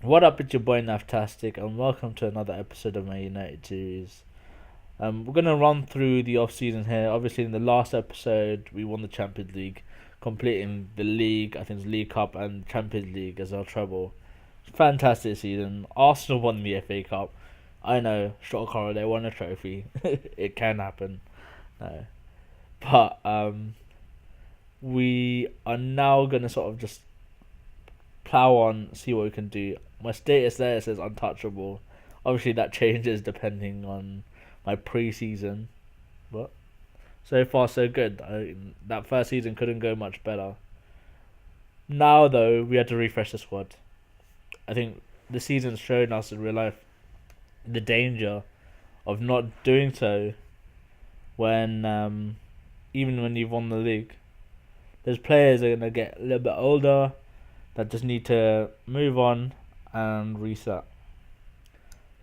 What up, it's your boy Naftastic, and welcome to another episode of my United series. We're gonna run through the off season here. Obviously, in the last episode, we won the Champions League, completing the league. I think it's League Cup and Champions League as our treble. Fantastic season. Arsenal won the FA Cup. I know, Shotcaro, they won a trophy. It can happen. No, but we are now gonna sort of just plow on, see what we can do. My status there says untouchable. Obviously, that changes depending on my pre-season, but so far so good. That first season couldn't go much better. Now though, we had to refresh the squad. I think the season's shown us in real life the danger of not doing so when even when you've won the league. There's players that are gonna get a little bit older that just need to move on and reset.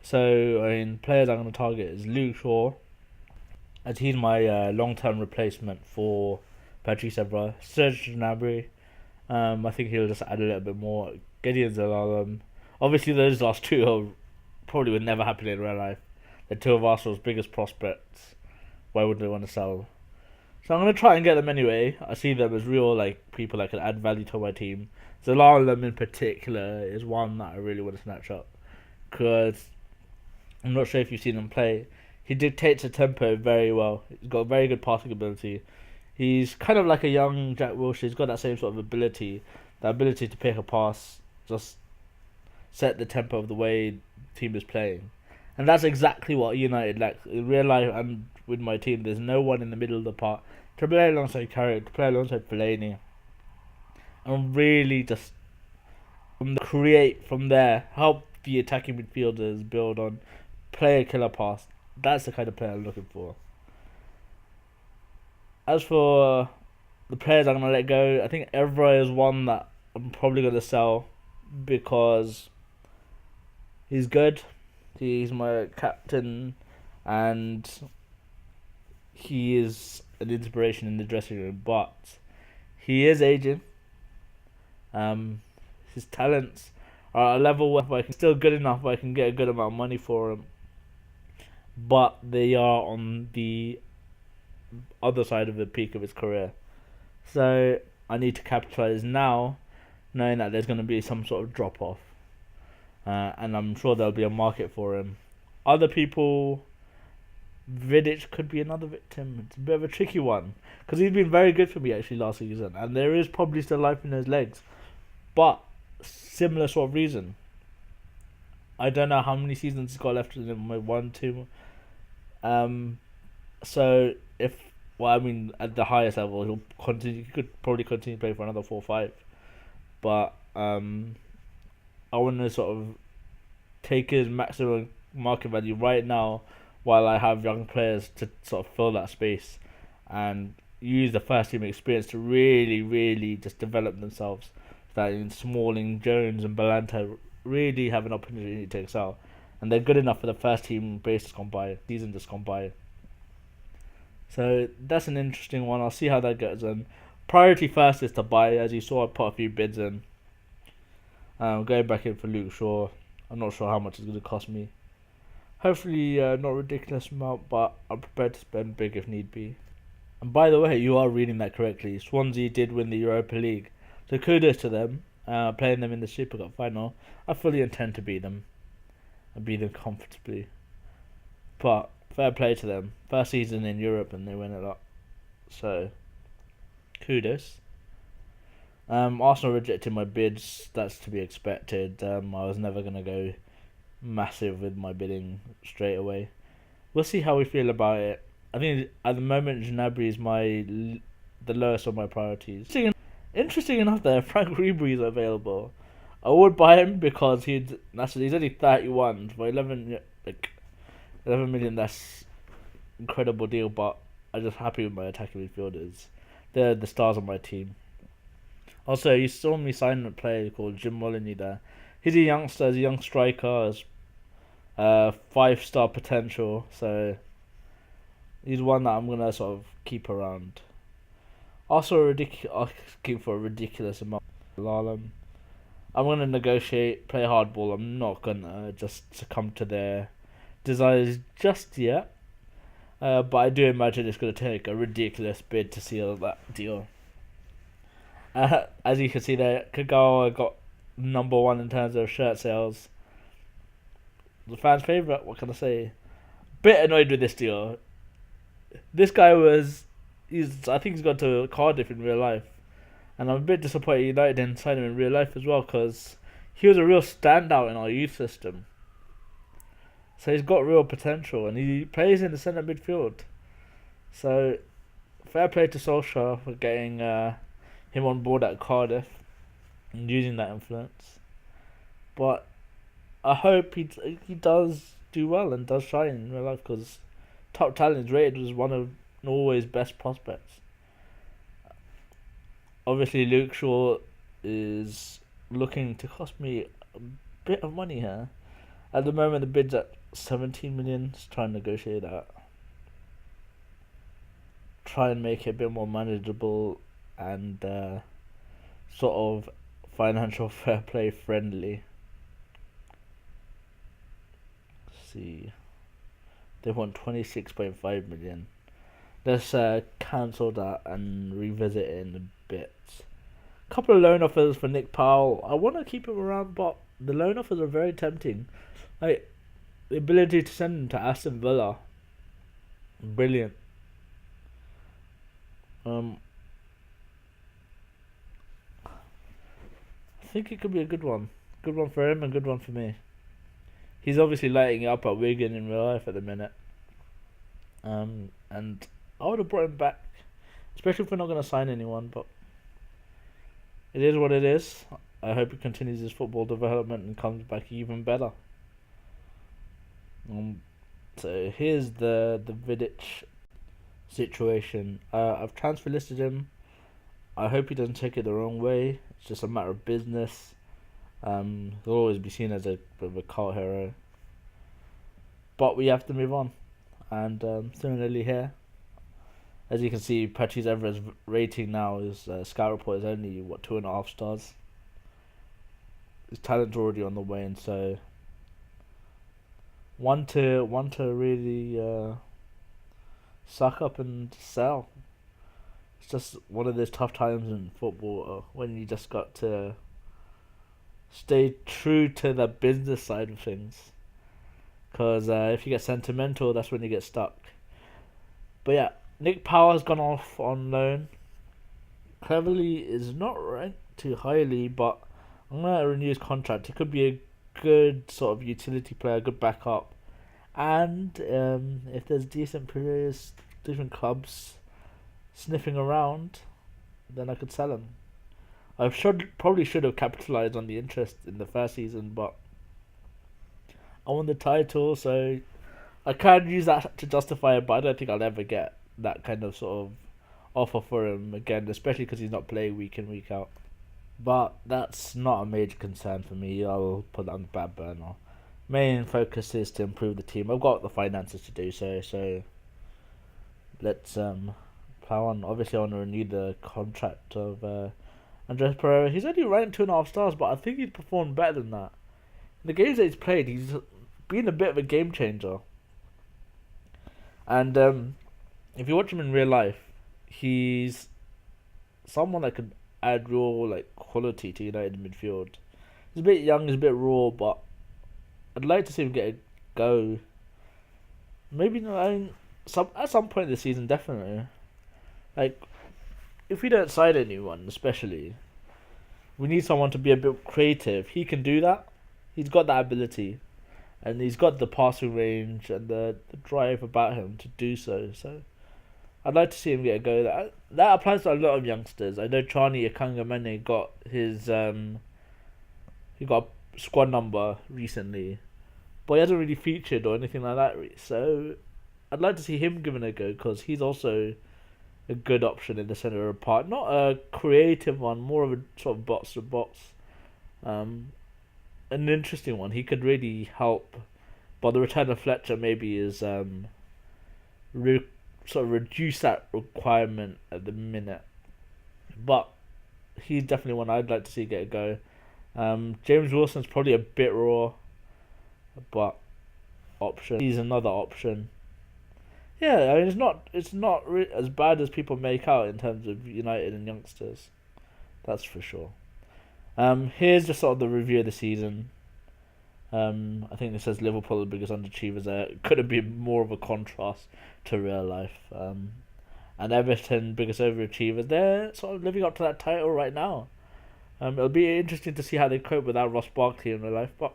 So, players I'm going to target is Luke Shaw, as he's my long-term replacement for Patrice Evra. Serge Gnabry, I think he'll just add a little bit more. Gideon Zalalem. Obviously, those last two are probably would never happen in real life. They're two of Arsenal's biggest prospects. Why would they want to sell? So I'm gonna try and get them anyway. I see them as real people that can add value to my team. Zalalem in particular is one that I really want to snatch up because I'm not sure if you've seen him play. He dictates the tempo very well. He's got very good passing ability. He's kind of like a young Jack Wilshere. He's got that same sort of ability, the ability to pick a pass, just set the tempo of the way the team is playing. And that's exactly what United lacks. In real life and with my team, there's no one in the middle of the park to play alongside Carrick, to play alongside Fellaini. And really just create from there, help the attacking midfielders build on, play a killer pass. That's the kind of player I'm looking for. As for the players I'm going to let go, I think Evra is one that I'm probably going to sell because he's good. He's my captain and he is an inspiration in the dressing room, but he is aging. His talents are at a level where I can still good enough where I can get a good amount of money for him, but they are on the other side of the peak of his career. So I need to capitalize now, knowing that there's going to be some sort of drop off, and I'm sure there'll be a market for him. Other people, Vidic could be another victim. It's a bit of a tricky one because he's been very good for me actually last season, and there is probably still life in his legs, but similar sort of reason. I don't know how many seasons he's got left in him. One, two. So if at the highest level, he'll continue. He could probably continue to play for another 4 or 5. But I want to sort of take his maximum market value right now, while I have young players to sort of fill that space, and use the first team experience to really, really just develop themselves. That in Smalling, Jones, and Balanta really have an opportunity to excel, and they're good enough for the first team base just gone by, season just gone by. So that's an interesting one. I'll see how that goes. And priority first is to buy. As you saw, I put a few bids in. Going back in for Luke Shaw. I'm not sure how much it's going to cost me. Hopefully, not ridiculous amount, but I'm prepared to spend big if need be. And by the way, you are reading that correctly. Swansea did win the Europa League, so kudos to them. Playing them in the Super Cup final. I fully intend to beat them, and beat them comfortably. But fair play to them. First season in Europe and they win a lot. So kudos. Arsenal rejected my bids. That's to be expected. I was never gonna go massive with my bidding straight away. We'll see how we feel about it. I think at the moment Gnabry is the lowest of my priorities. Interesting enough, there Frank Ribery is available. I would buy him because he's only 31 for 11 million. That's incredible deal, but I'm just happy with my attacking midfielders. They're the stars of my team. Also, you saw me sign a player called Jim Molyneux there. He's a youngster, he's a young striker, has 5-star potential, so he's one that I'm gonna sort of keep around. Also, asking for a ridiculous amount. Lalem. I'm gonna negotiate, play hardball. I'm not gonna just succumb to their desires just yet. But I do imagine it's gonna take a ridiculous bid to seal that deal. As you can see there, Kagawa got number one in terms of shirt sales. The fans' favourite, what can I say? Bit annoyed with this deal. This guy I think he's gone to Cardiff in real life. And I'm a bit disappointed United didn't sign him in real life as well, because he was a real standout in our youth system. So he's got real potential, and he plays in the centre midfield. So fair play to Solskjaer for getting him on board at Cardiff and using that influence. But I hope he does do well and does shine in real life, because top talent is rated as one of Norway's best prospects. Obviously, Luke Shaw is looking to cost me a bit of money here. At the moment, the bid's at 17 million. Just try and negotiate that. Try and make it a bit more manageable and sort of financial fair play friendly. Let's see. They want 26.5 million. Let's cancel that and revisit it in a bit. Couple of loan offers for Nick Powell. I want to keep him around, but the loan offers are very tempting. Like, the ability to send him to Aston Villa, brilliant. I think it could be a good one. Good one for him and good one for me. He's obviously lighting it up at Wigan in real life at the minute. And I would have brought him back, especially if we're not going to sign anyone, but it is what it is. I hope he continues his football development and comes back even better. So here's the Vidic situation. I've transfer listed him. I hope he doesn't take it the wrong way. It's just a matter of business. He'll always be seen as a bit of a cult hero. But we have to move on. And similarly here, as you can see, Patrice Evra's rating now is Scout Report is only 2.5 stars. His talent's already on the way, and so one to really suck up and sell. It's just one of those tough times in football when you just got to stay true to the business side of things. Because if you get sentimental, that's when you get stuck. But yeah, Nick Powell has gone off on loan. Cleverly is not ranked too highly, but I'm going to renew his contract. He could be a good sort of utility player, good backup. And if there's decent players, different clubs sniffing around, then I could sell him. I probably should have capitalised on the interest in the first season, but I won the title, so I can use that to justify it, but I don't think I'll ever get that kind of sort of offer for him again, especially because he's not playing week in, week out. But that's not a major concern for me. I'll put that on the back burner. Main focus is to improve the team. I've got the finances to do so let's plow on. Obviously, I want to renew the contract of Andres Pereira. He's only ranked 2.5 stars, but I think he's performed better than that. In the games that he's played, he's been a bit of a game changer. And if you watch him in real life, he's someone that could add real quality to United midfield. He's a bit young, he's a bit raw, but I'd like to see him get a go. Maybe not at some point this season, definitely. If we don't sign anyone, especially, we need someone to be a bit creative. He can do that. He's got that ability, and he's got the passing range and the drive about him to do so. So I'd like to see him get a go. That applies to a lot of youngsters. I know Charlie Akangamene got his he got a squad number recently, but he hasn't really featured or anything like that. So I'd like to see him given a go, because he's also a good option in the centre of the park. Not a creative one, more of a sort of box to box. An interesting one. He could really help, but the return of Fletcher maybe is sort of reduce that requirement at the minute. But he's definitely one I'd like to see get a go. James Wilson's probably a bit raw, but option. He's another option. Yeah, I mean it's not as bad as people make out in terms of United and youngsters. That's for sure. Here's just sort of the review of the season. I think it says Liverpool are the biggest underachievers there. It could have been more of a contrast to real life. And Everton, biggest overachievers. They're sort of living up to that title right now. It'll be interesting to see how they cope without Ross Barkley in real life, but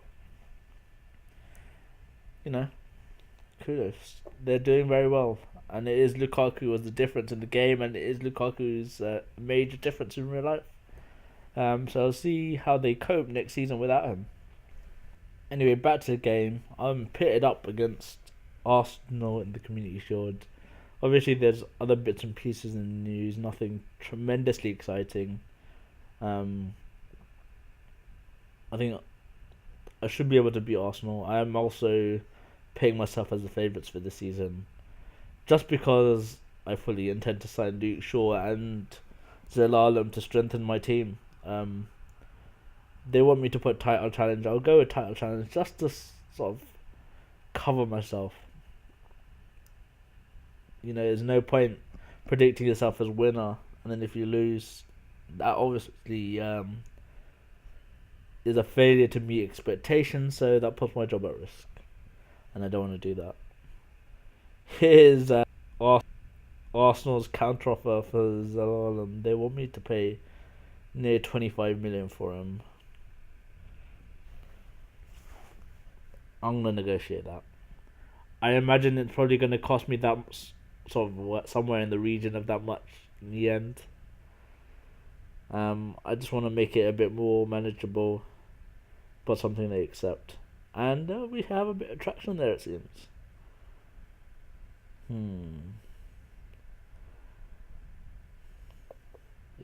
you know, kudos. They're doing very well, and it is Lukaku was the difference in the game, and it is Lukaku's major difference in real life. So I'll see how they cope next season without him. Anyway, back to the game. I'm pitted up against Arsenal in the Community Shield. Obviously, there's other bits and pieces in the news. Nothing tremendously exciting. I think I should be able to beat Arsenal. I am also paying myself as the favourites for this season, just because I fully intend to sign Luke Shaw and Zelalem to strengthen my team. They want me to put title challenge. I'll go with title challenge just to sort of cover myself. There's no point predicting yourself as winner, and then if you lose, that obviously is a failure to meet expectations. So that puts my job at risk, and I don't want to do that. Here's Arsenal's counteroffer for Zelalem. They want me to pay near 25 million for him. I'm gonna negotiate that. I imagine it's probably gonna cost me that sort of somewhere in the region of that much in the end. I just want to make it a bit more manageable, but something they accept, and we have a bit of traction there, it seems.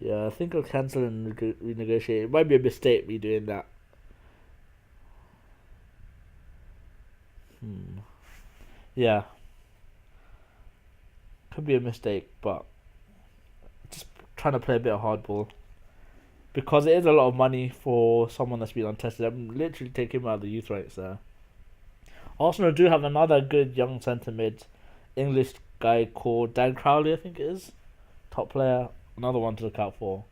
Yeah, I think I'll cancel and renegotiate. It might be a mistake me doing that. Yeah. Could be a mistake, but just trying to play a bit of hardball. Because it is a lot of money for someone that's been untested. I'm literally taking him out of the youth ranks there. Arsenal do have another good young centre mid, English guy called Dan Crowley, I think it is. Top player. Another one to look out for.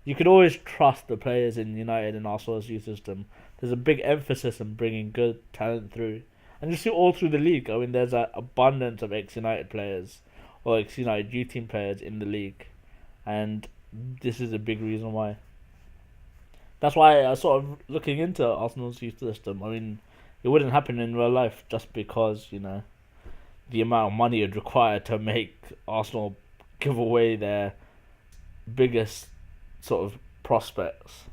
You can always trust the players in United and Arsenal's youth system. There's a big emphasis on bringing good talent through. And you see all through the league. I mean, there's an abundance of ex-United players or ex-United youth team players in the league. And this is a big reason why. That's why I sort of looking into Arsenal's youth system. I mean, it wouldn't happen in real life just because, the amount of money it required to make Arsenal give away their biggest sort of prospects.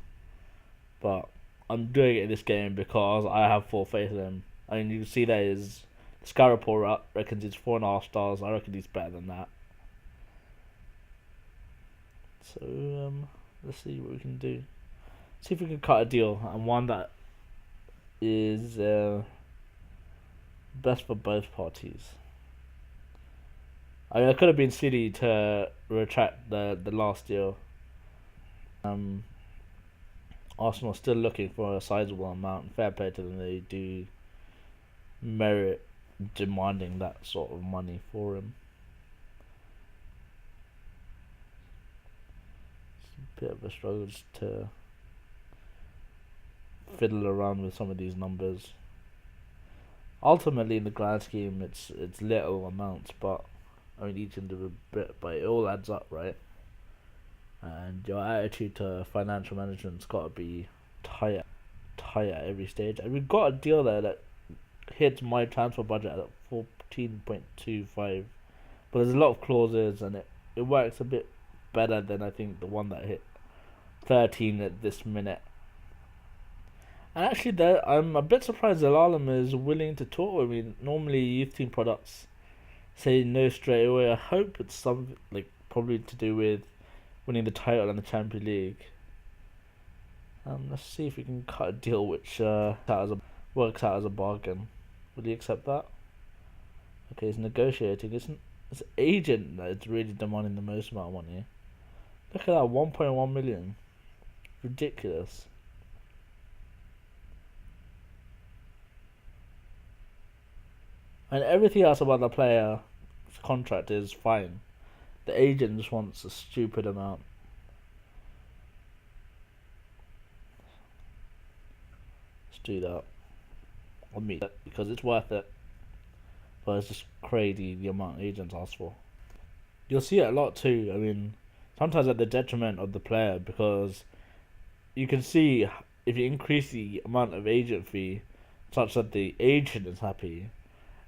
But I'm doing it in this game because I have full faith in him. I mean, you can see there is Sky Report reckons he's 4.5 stars. I reckon he's better than that. So let's see what we can do. See if we can cut a deal, and one that is best for both parties. I mean, it could have been silly to retract the last deal. Arsenal still looking for a sizable amount. Fair play to them, they do merit demanding that sort of money for him. It's a bit of a struggle just to fiddle around with some of these numbers. Ultimately, in the grand scheme, it's little amounts, but I mean each individual bit, but it all adds up, right? And your attitude to financial management's got to be tight at every stage. And we've got a deal there that hits my transfer budget at 14.25, but there's a lot of clauses, and it works a bit better than I think the one that hit 13 at this minute. And actually, I'm a bit surprised Zelalem is willing to talk with me. Normally, youth team products say no straight away. I hope it's something probably to do with winning the title in the Champions League. Let's see if we can cut a deal which works out as a bargain. Will he accept that? Okay, he's negotiating. It's agent that's really demanding the most amount of money. Look at that, 1.1 million. Ridiculous. And everything else about the player's contract is fine. The agent just wants a stupid amount. Let's do that. I'll meet it because it's worth it. But it's just crazy the amount agents ask for. You'll see it a lot too. I mean, sometimes at the detriment of the player because you can see if you increase the amount of agent fee such that the agent is happy,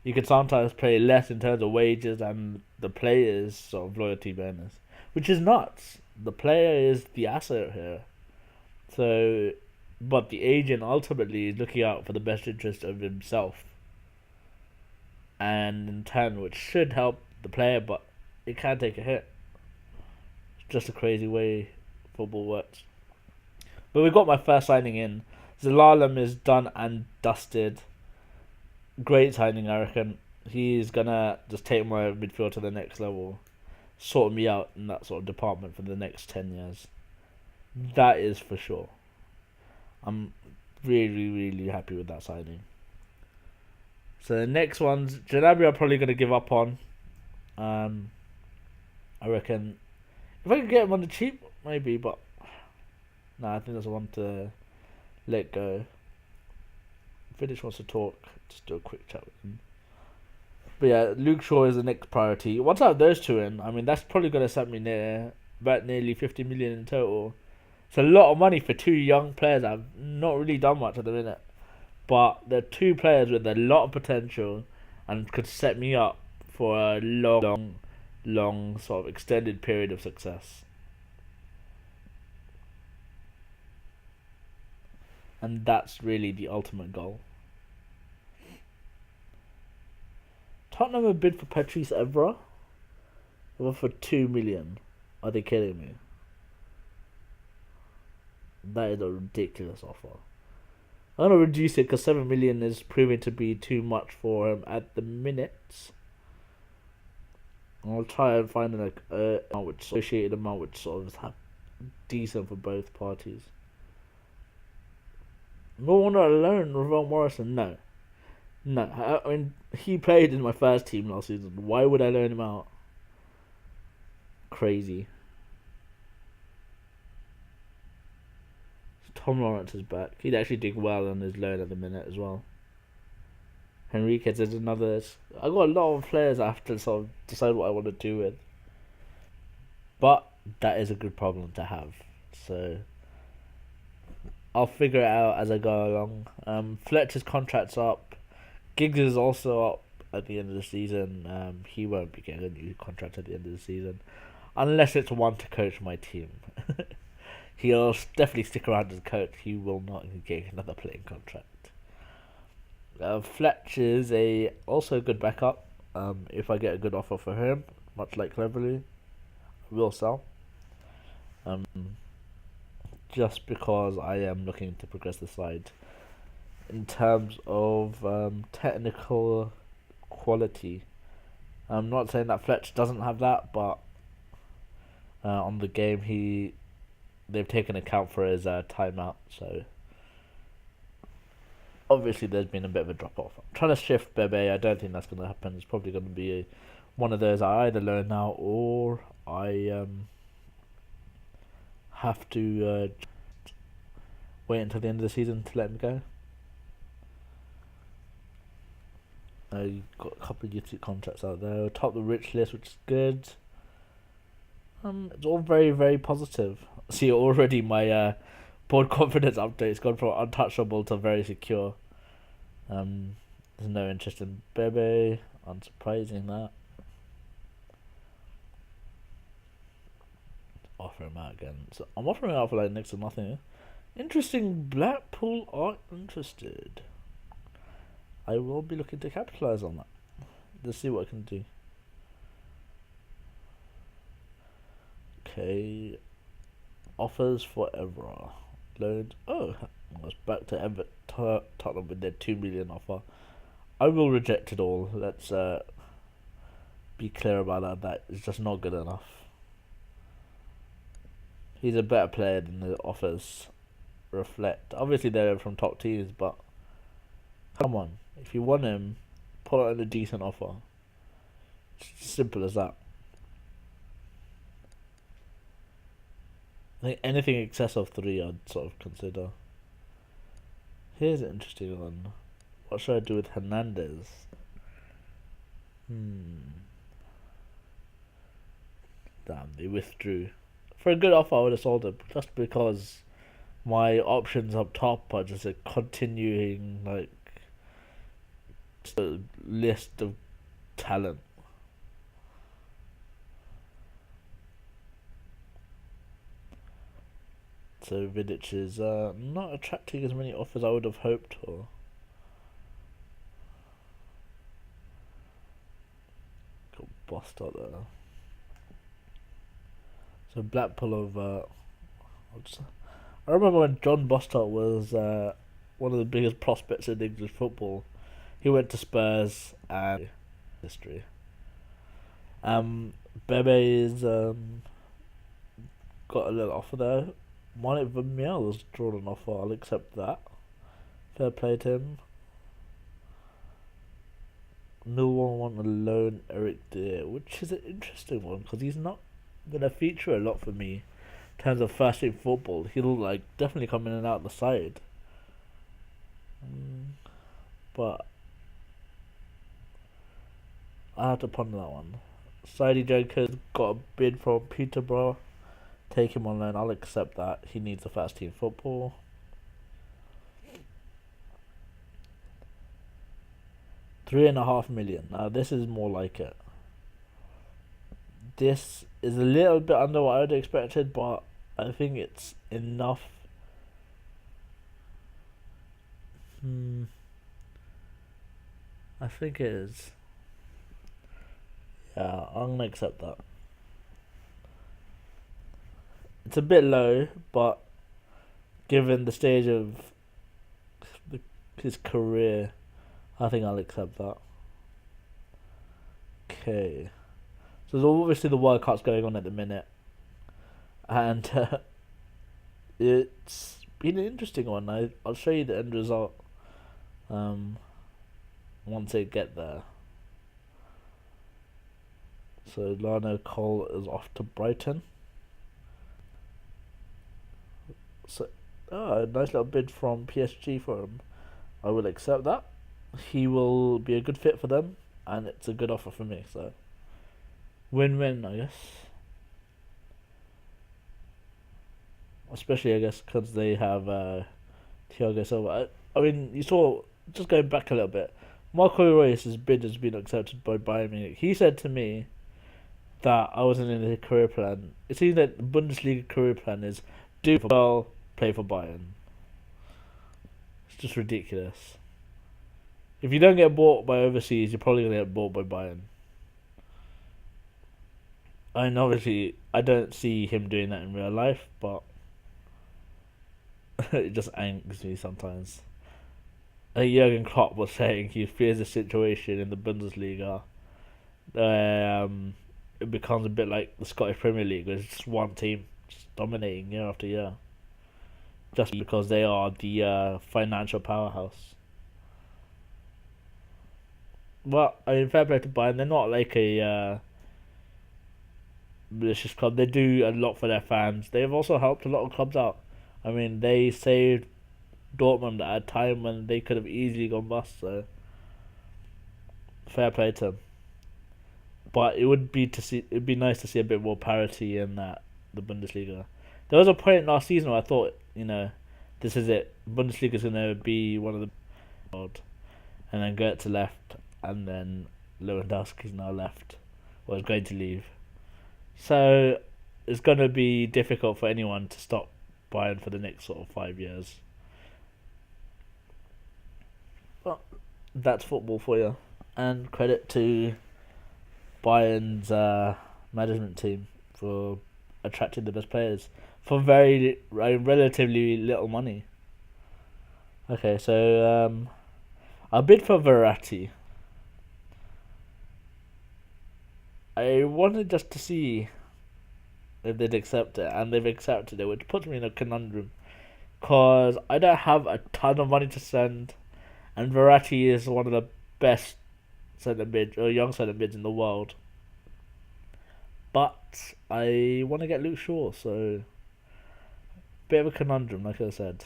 you can sometimes pay less in terms of wages and the player's sort of loyalty bonus, which is nuts. The player is the asset here. So, but the agent ultimately is looking out for the best interest of himself. And in turn, which should help the player, but it can take a hit. It's just a crazy way football works. But we got my first signing in. Zelalem is done and dusted. Great signing, I reckon. He's gonna just take my midfield to the next level. Sort me out in that sort of department for the next 10 years. That is for sure. I'm really, really happy with that signing. So the next ones, Gnabry I'm probably going to give up on. I reckon if I could get him on the cheap, maybe, but I think that's one to let go. Finish wants to talk, just do a quick chat with him. But yeah, Luke Shaw is the next priority. Once I have those two in, I mean, that's probably going to set me about nearly 50 million in total. It's a lot of money for two young players that have not really done much at the minute. But they're two players with a lot of potential and could set me up for a long sort of extended period of success. And that's really the ultimate goal. Tottenham have bid for Patrice Evra for 2 million. Are they kidding me? That is a ridiculous offer. I'm gonna reduce it because 7 million is proving to be too much for him at the minute. I'll try and find an associated amount which sort of decent for both parties. No one alone, Ravel Morrison. No. I mean, he played in my first team last season. Why would I loan him out? Crazy. Tom Lawrence is back. He'd actually do well on his loan at the minute as well. Henriquez is another. I got a lot of players I have to sort of decide what I want to do with. But that is a good problem to have. So I'll figure it out as I go along. Fletcher's contract's up. Giggs is also up at the end of the season. He won't be getting a new contract at the end of the season. Unless it's one to coach my team. He'll definitely stick around as a coach. He will not get another playing contract. Fletcher's also a good backup. If I get a good offer for him, much like Cleverly, I will sell. Just because I am looking to progress the side. In terms of technical quality, I'm not saying that Fletcher doesn't have that, but on the game they've taken account for his timeout, so obviously there's been a bit of a drop off. I'm trying to shift Bebe. I don't think that's going to happen. It's probably going to be one of those I either learn now or I have to wait until the end of the season to let him go. You've got a couple of YouTube contracts out there. Top the rich list, which is good. It's all very, very positive. See, already my board confidence update's gone from untouchable to very secure. There's no interest in Bebe. Unsurprising that. Offer him out again. So I'm offering him out for like next to nothing. Interesting. Blackpool are interested. I will be looking to capitalise on that. Let's see what I can do. Okay. Offers for Evra. Loans. Oh, I was back to Tottenham with their 2 million offer. I will reject it all. Let's be clear about that. That is just not good enough. He's a better player than the offers reflect. Obviously, they're from top teams, but come on. If you want him, put in a decent offer. It's simple as that. I think anything in excess of three, I'd sort of consider. Here's an interesting one. What should I do with Hernandez? Damn, they withdrew. For a good offer, I would have sold him just because my options up top are just a continuing like just a list of talent. So Vidic is not attracting as many offers I would have hoped for. Got bossed out there. So Blackpool of I remember when John Bostock was one of the biggest prospects in English football. He went to Spurs and history. Bebe's got a little offer there. Monique Vermeer has drawn an offer. I'll accept that. Fair play to him. Millwall want a loan Eric Dier, which is an interesting one because he's not gonna feature a lot for me in terms of first team football. He'll like definitely come in and out the side, but I have to ponder that one. Sidey Jenkins got a bid from Peterborough. Take him on loan. I'll accept that. He needs the first team football. £3.5 million. Now this is more like it. This is a little bit under what I would have expected, but I think it's enough. I think it is. Yeah, I'm gonna accept that. It's a bit low, but given the stage of his career, I think I'll accept that. Okay. So there's obviously the World Cup's going on at the minute. And it's been an interesting one. I'll show you the end result once they get there. So Lana Cole is off to Brighton. So, a nice little bid from PSG for him. I will accept that. He will be a good fit for them, and it's a good offer for me. So, win-win, I guess. Especially, I guess, because they have Thiago Silva. I mean, you saw, just going back a little bit, Marco Reus' bid has been accepted by Bayern Munich. He said to me that I wasn't in his career plan. It seems that the Bundesliga career plan is do well, play for Bayern. It's just ridiculous. If you don't get bought by overseas, you're probably going to get bought by Bayern. I mean, obviously, I don't see him doing that in real life, but it just angers me sometimes. Jurgen Klopp was saying he fears the situation in the Bundesliga. It becomes a bit like the Scottish Premier League, where it's just one team just dominating year after year, just because they are the financial powerhouse. Well, I mean, fair play to Bayern. They're not like a malicious club. They do a lot for their fans. They've also helped a lot of clubs out. I mean, they saved Dortmund at a time when they could have easily gone bust. So, fair play to them. But it'd be nice to see a bit more parity in the Bundesliga. There was a point last season where I thought, this is it. Bundesliga is gonna be one of the world, and then Goetze left, and then Lewandowski's now left, or is going to leave. So it's gonna be difficult for anyone to stop Bayern for the next sort of 5 years. But that's football for you, and credit to Bayern's management team for attracting the best players for relatively little money. Okay, so I'll bid for Verratti. I wanted just to see if they'd accept it, and they've accepted it, which puts me in a conundrum, because I don't have a ton of money to send, and Verratti is one of the best centre mid or young centre mids in the world. But I want to get Luke Shaw, so bit of a conundrum, like I said.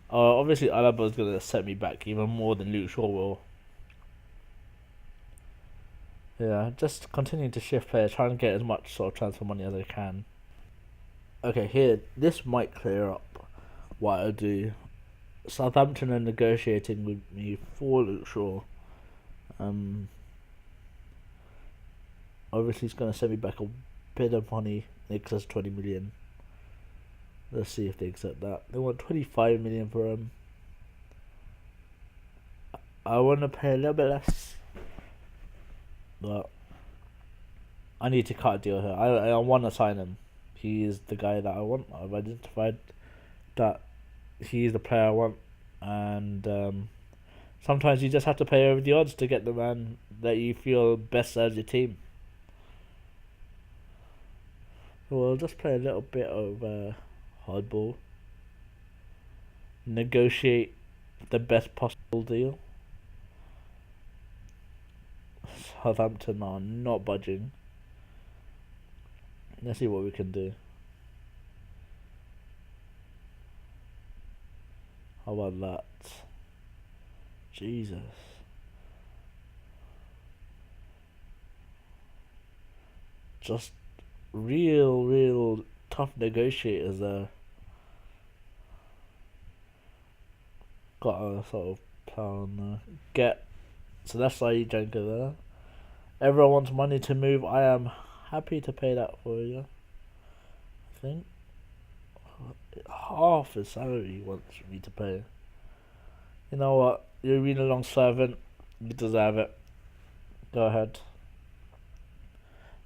Obviously, Alaba's gonna set me back even more than Luke Shaw will. Yeah, just continuing to shift players, trying to get as much sort of transfer money as I can. Okay, here, this might clear up what I do. Southampton are negotiating with me for Luke Shaw. Obviously, he's going to send me back a bit of money in excess of 20 million. Let's see if they accept that. They want 25 million for him. I want to pay a little bit less, but I need to cut a deal here. I want to sign him. He is the guy that I want. I've identified that he is the player I want, and sometimes you just have to pay over the odds to get the man that you feel best serves your team. So we'll just play a little bit of hardball. Negotiate the best possible deal. Southampton are not budging. Let's see what we can do. How about that? Jesus. Just real tough negotiators there. Got a sort of plan get. So that's Saeed Janka there. Everyone wants money to move. I am happy to pay that for you. I think half his salary he wants me to pay. You know what? You're being a long servant. You deserve it. Go ahead.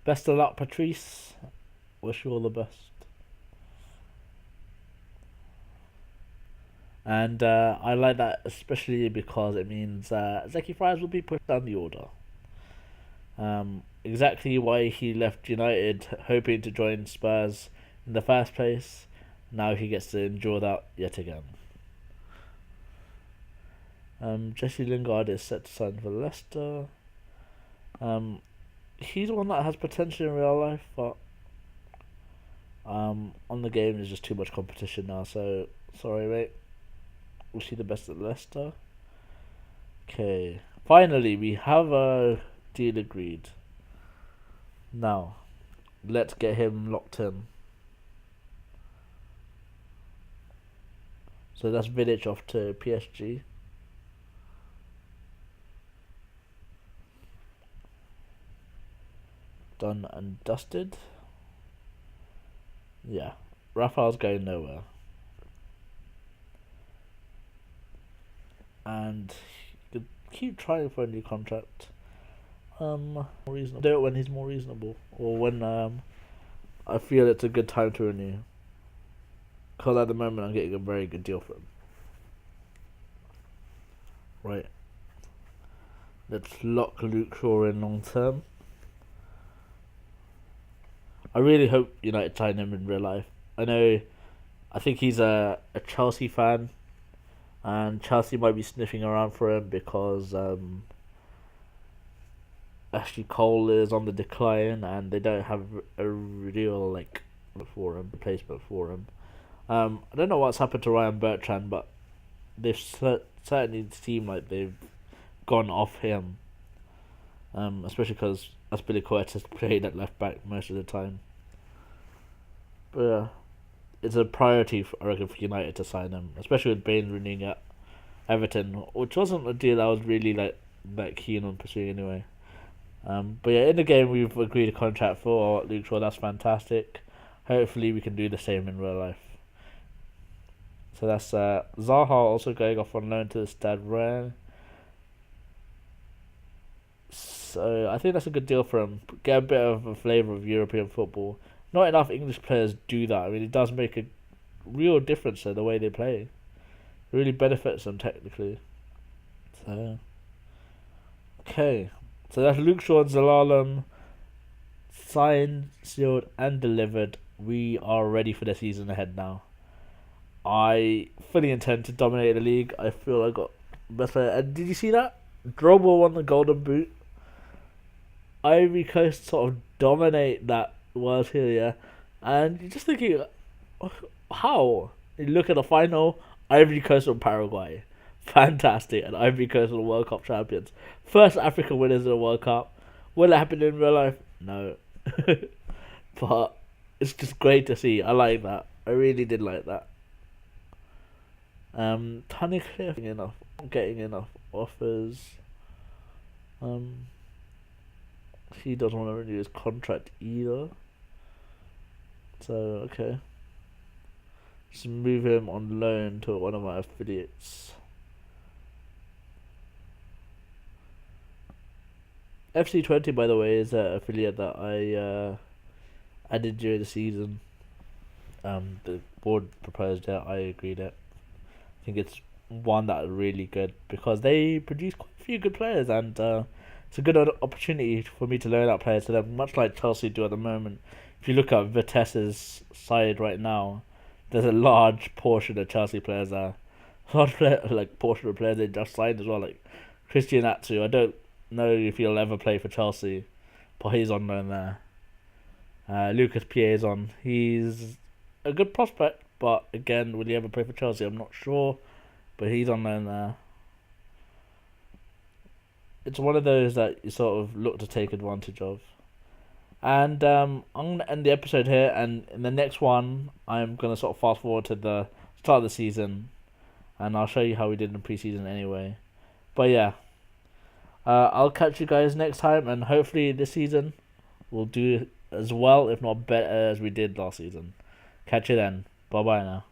Best of luck, Patrice. Wish you all the best. And I like that especially because it means Zeki Fries will be pushed down the order. Exactly why he left United, hoping to join Spurs in the first place. Now he gets to endure that yet again. Jesse Lingard is set to sign for Leicester. He's one that has potential in real life, but on the game there's just too much competition now. So sorry, mate. Wish you the best at Leicester. Okay, finally we have a deal agreed. Now, let's get him locked in. So that's Vidic off to PSG. Done and dusted. Yeah, Rafael's going nowhere. And you could keep trying for a new contract. More reasonable. Do it when he's more reasonable, or when I feel it's a good time to renew. Because at the moment I'm getting a very good deal for him. Right. Let's lock Luke Shaw in long term. I really hope United sign him in real life. I think he's a Chelsea fan, and Chelsea might be sniffing around for him because Ashley Cole is on the decline and they don't have a real replacement for him. I don't know what's happened to Ryan Bertrand, but they've certainly seem like they've gone off him. Especially because Azpilicueta played at left back most of the time. But yeah, it's a priority I reckon for United to sign him, especially with Bain renewing at Everton, which wasn't a deal I was really that keen on pursuing anyway. But yeah, in the game we've agreed a contract for Luke Shaw. That's fantastic. Hopefully we can do the same in real life. So that's Zaha also going off on loan to the Stade Rennes. So I think that's a good deal for him. Get a bit of a flavour of European football. Not enough English players do that. I mean, it does make a real difference in the way they play. It really benefits them technically. So, okay. So that's Luke Shaw and Zelalem. Signed, sealed and delivered. We are ready for the season ahead now. I fully intend to dominate the league. I feel I got better. And did you see that? Drogba won the Golden Boot. Ivory Coast sort of dominate that World Series, yeah. And you're just thinking, how? You look at the final, Ivory Coast and Paraguay. Fantastic. And Ivory Coast are the World Cup champions. First African winners of the World Cup. Will it happen in real life? No. But it's just great to see. I like that. I really did like that. Tony Cliff getting enough offers. He doesn't want to renew his contract either. So okay. Just move him on loan to one of my affiliates. FC20, by the way, is an affiliate that I added during the season. The board proposed it, I agreed it. I think it's one that is really good because they produce quite a few good players, and it's a good opportunity for me to learn out players to them, much like Chelsea do at the moment. If you look at Vitesse's side right now, there's a large portion of Chelsea players there. Portion of players they just signed as well, like Christian Atsu. I don't know if he'll ever play for Chelsea, but he's on loan there. Lucas Piazon, he's a good prospect, but again, will he ever play for Chelsea? I'm not sure, but he's on loan there. It's one of those that you sort of look to take advantage of. And I'm going to end the episode here, and in the next one, I'm going to sort of fast forward to the start of the season, and I'll show you how we did in the preseason anyway. But yeah, I'll catch you guys next time, and hopefully this season we'll do as well, if not better, as we did last season. Catch you then. Bye bye now.